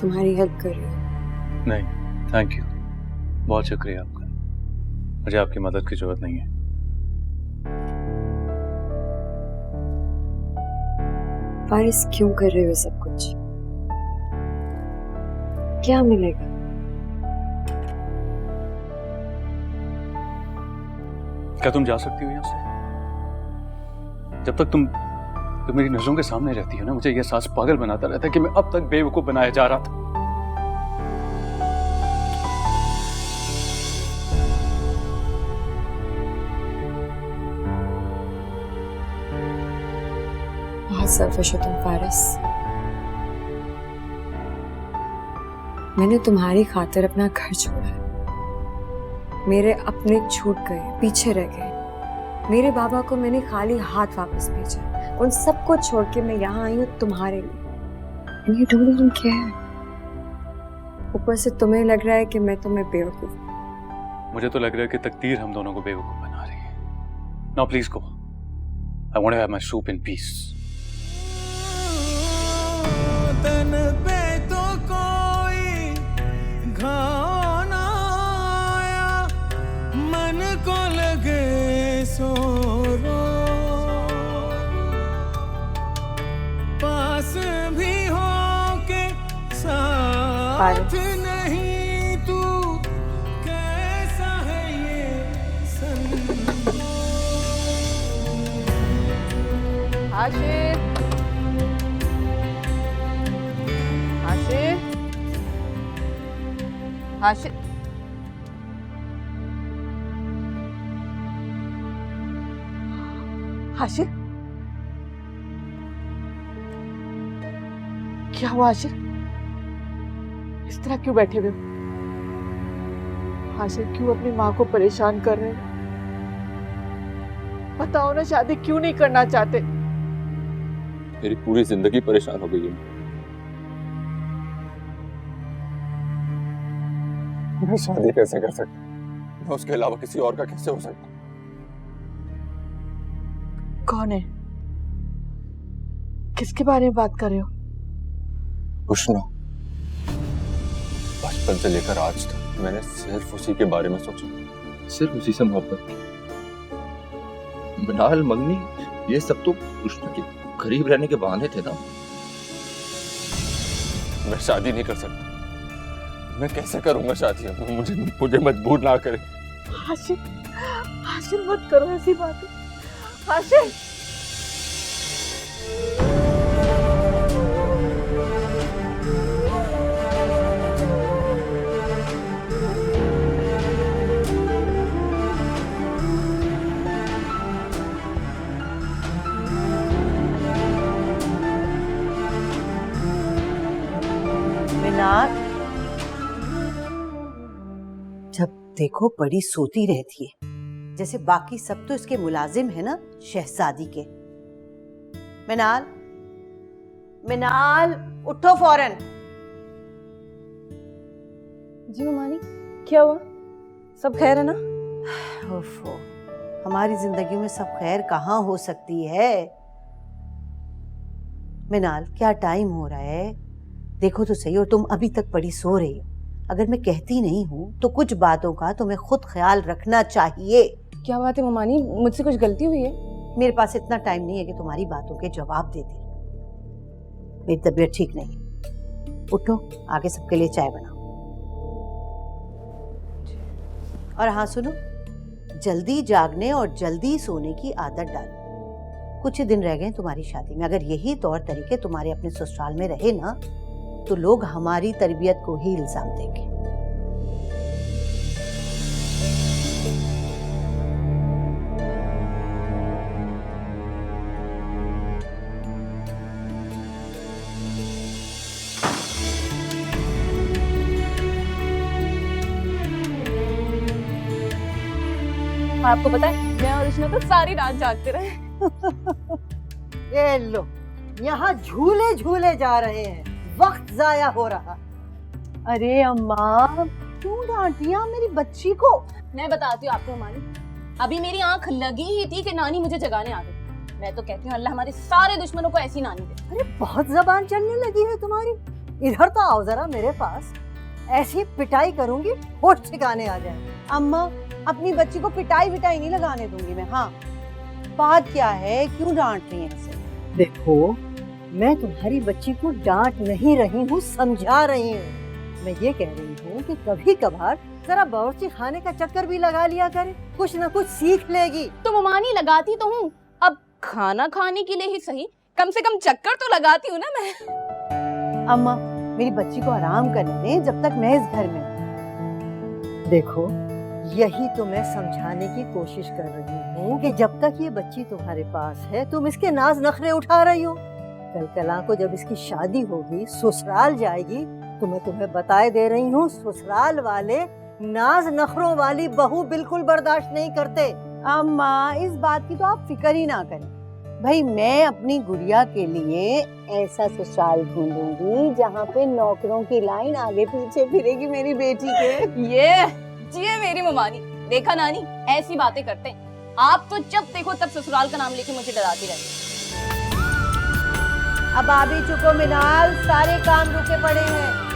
तुम्हारी हेल्प कर रही हूँ। नहीं, थैंक यू, बहुत शुक्रिया आपका। मुझे आपकी मदद की जरूरत नहीं है। फारिस, क्यों कर रहे हो सब कुछ? क्या मिलेगा? क्या तुम जा सकती हो यहाँ से? जब तक तुम मेरी नजरों के सामने रहती हो ना, मुझे यह एहसास पागल बनाता रहता है कि मैं अब तक बेवकूफ बनाया जा रहा था। बहुत सेल्फिश हो तुम फारिस। मैंने तुम्हारी खातिर अपना घर छोड़ा, मेरे अपने छूट गए, पीछे रह गए। मेरे बाबा को मैंने खाली हाथ वापस भेजा। उन सबको छोड़ के मैं यहाँ आई हूँ तुम्हारे लिए। And you don't even care. ऊपर से तुम्हें लग रहा है कि मैं तुम्हें बेवकूफ। मुझे तो लग रहा है कि तकदीर हम दोनों को बेवकूफ बना रही है। Now please go. I want to have my soup in peace. तन पे तो कोई घाव ना आया, मन को लगे सो रो। पास भी हो के साथ नहीं, तू कैसा है ये संग। आशिर, आशिर, आशिर, आशिर, क्या हुआ आशिर? इस तरह क्यों बैठे हुए हो? आशिर, क्यों अपनी माँ को परेशान कर रहे हो? बताओ ना, शादी क्यों नहीं करना चाहते? मेरी पूरी जिंदगी परेशान हो गई है। मैं शादी कैसे कर सकता? मैं उसके अलावा किसी और का कैसे हो सकता? कौन है? किसके बारे में बात कर रहे हो? उष्णा। बचपन से लेकर आज तक मैंने सिर्फ उसी के बारे में सोचा, सिर्फ उसी से मोहब्बत की। मनाल, मंगनी, ये सब तो उष्णा के करीब रहने के बहाने थे ना। मैं शादी नहीं कर सकता। मैं कैसे करूंगा शादी? मुझे मजबूर ना करे। आशिर, आशिर मत करो ऐसी बातें। आशिर, जब देखो बड़ी सोती रहती है, जैसे बाकी सब तो इसके मुलाजिम है ना, शहजादी के। मिनाल, मिनाल, उठो फौरन। जी ममानी, क्या हुआ? सब खैर है ना? ओफो, हमारी जिंदगी में सब खैर कहाँ हो सकती है? मिनाल, क्या टाइम हो रहा है? देखो तो सही, और तुम अभी तक बड़ी सो रही हो। अगर मैं कहती नहीं हूँ तो कुछ बातों का तुम्हें खुद ख्याल रखना चाहिए। क्या बात है ममानी, मुझसे कुछ गलती हुई है? मेरे पास इतना टाइम नहीं है कि तुम्हारी बातों के जवाब देती रहूं। मेरी तबीयत ठीक नहीं है। उठो, आगे सबके लिए चाय बनाओ। और हाँ सुनो, जल्दी जागने और जल्दी सोने की आदत डालो। कुछ ही दिन रह गए तुम्हारी शादी में। अगर यही तौर तरीके तुम्हारे अपने ससुराल में रहे ना, तो लोग हमारी तरबियत को ही इल्जाम देंगे। आपको पता है, मैं और उष्णा तो सारी रात जागते रहे। ये लो, यहाँ झूले झूले जा रहे हैं, वक्त जाया हो रहा। अरे अम्मा, क्यों डांटिया मेरी बच्ची को? मैं बताती हूँ आपको ममानी, अभी मेरी आंख लगी ही थी कि नानी मुझे जगाने आ गई। मैं तो कहती हूँ अल्लाह हमारे सारे दुश्मनों को ऐसी नानी दे। अरे बहुत जबान चलने लगी है तुम्हारी। इधर तो आओ जरा मेरे पास, ऐसी पिटाई करूंगी होश ठिकाने आ जाए। अम्मा, अपनी बच्ची को पिटाई विटाई नहीं लगाने दूंगी मैं। हाँ, बात क्या है, क्यों डांट रही हैं इसे? देखो, मैं तुम्हारी बच्ची को डांट नहीं रही हूँ, समझा रही हूँ। मैं ये कह रही हूँ कि कभी कभार जरा बावर्ची खाने का चक्कर भी लगा लिया करे, कुछ ना कुछ सीख लेगी। तो ममानी लगाती तो हूँ, अब खाना खाने के लिए ही सही, कम से कम चक्कर तो लगाती हूँ ना मैं। अम्मा, मेरी बच्ची को आराम करने दें जब तक मैं इस घर में हूँ। देखो, यही तो मैं समझाने की कोशिश कर रही हूँ कि जब तक ये बच्ची तुम्हारे पास है तुम इसके नाज नखरे उठा रही हो। कल कला को जब इसकी शादी होगी, ससुराल जाएगी, तो मैं तुम्हें बताए दे रही हूँ, ससुराल वाले नाज नखरों वाली बहू बिल्कुल बर्दाश्त नहीं करते। अम्मा, इस बात की तो आप फिक्र ही ना करें। भाई, मैं अपनी गुड़िया के लिए ऐसा ससुराल ढूंढूंगी जहाँ पे नौकरों की लाइन आगे पीछे फिरेगी मेरी बेटी के। ये जिए मेरी ममानी। देखा नानी, ऐसी बातें करते हैं आप तो, जब देखो तब ससुराल का नाम लेके मुझे डराती रहती। अब आबी चुको मिनाल, सारे काम रुके पड़े हैं।